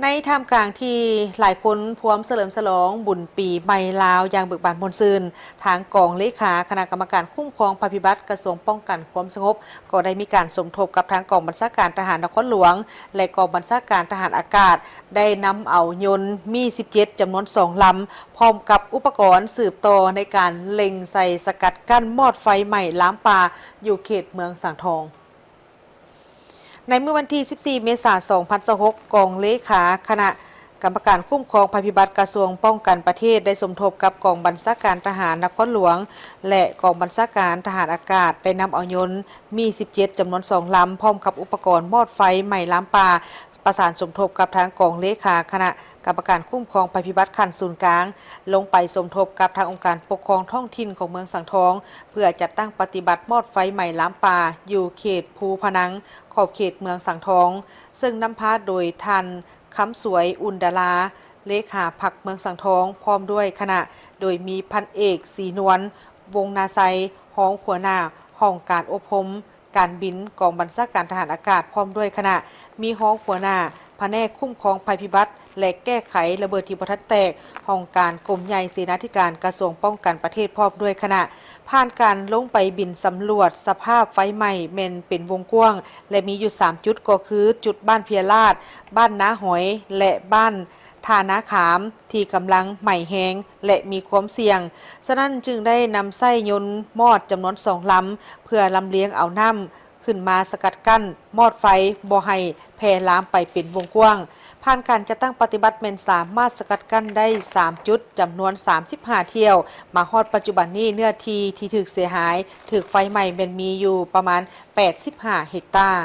ในท่ามกลางที่หลายคนพร้อมเฉลิมฉลองบุญปีใหม่ลาวอย่างเบิกบานมวลซืนทางกองเลขาคณะกรรมการคุ้มครองภัยพิบัติกระทรวงป้องกันความสงบก็ได้มีการสมทบกับทางกองบัญชาการทหารนครหลวงและกองบัญชาการทหารอากาศได้นำเอายนต์มี 17 จำนวน2 ลำพร้อมกับอุปกรณ์สืบต่อในการเล็งใส่สกัดกั้นมอดไฟใหม่ล้ามป่าอยู่เขตเมืองสังทองในเมื่อวันที่ 14 เมษายน 2026 กองเลขาคณะกรรมการคุ้มครองภัยพิบัติกระทรวงป้องกันประเทศได้สมทบกับกองบัญชาการทหารนครหลวงและกองบัญชาการทหารอากาศได้นำเอายนต์มี 17 จำนวน2 ลำพร้อมกับอุปกรณ์มอดไฟใหม่ล้ามป่าประสานสมทบกับทางกองเลขาคณะกรรมการคุ้มครองภัยพิบัติขั้นศูนย์กลางลงไปสมทบกับทางองค์การปกครองท้องถิ่นของเมืองสังทองเพื่อจัดตั้งปฏิบัติมอดไฟใหม่ล้ามป่าอยู่เขตภูพนังขอบเขตเมืองสังทองซึ่งนำพาโดยทันคำสวยอุนดาลาเลขาพรรคเมืองสังทองพร้อมด้วยคณะโดยมีพันเอกศรีนวลวงนาไซห้องหัวหน้าห้องการอบรมการบินกองบัญชาการทหารอากาศพร้อมด้วยคณะมีห้องหัวหน้าแผนกคุ้มครองภัยพิบัติและแก้ไขระเบิดที่บ่ทันแตกห้องการกรมใหญ่เสนาธิการกระทรวงป้องกันประเทศพร้อมด้วยคณะผ่านการลงไปบินสำรวจสภาพไฟไหม้แม่นเป็นวงกว้างและมีอยู่3จุดก็คือจุดบ้านเพียลาดบ้านนาหอยและบ้านทานาขามที่กำลังใหม่แหงและมีความเสี่ยงฉะนั้นจึงได้นำไส้ยนต์มอดจำนวน2 ลำเพื่อลำเลียงเอาน้ำขึ้นมาสกัดกั้นมอดไฟบ่ให้แผ่ลามไปเป็นวงกว้างผ่านการจะตั้งปฏิบัติเมนสามารถสกัดกั้นได้3 จุดจำนวน35 เที่ยวมาฮอดปัจจุบันนี้เนื้อที่ที่ถูกเสียหายถูกไฟไหม้เป็นมีอยู่ประมาณ85 เฮกตาร์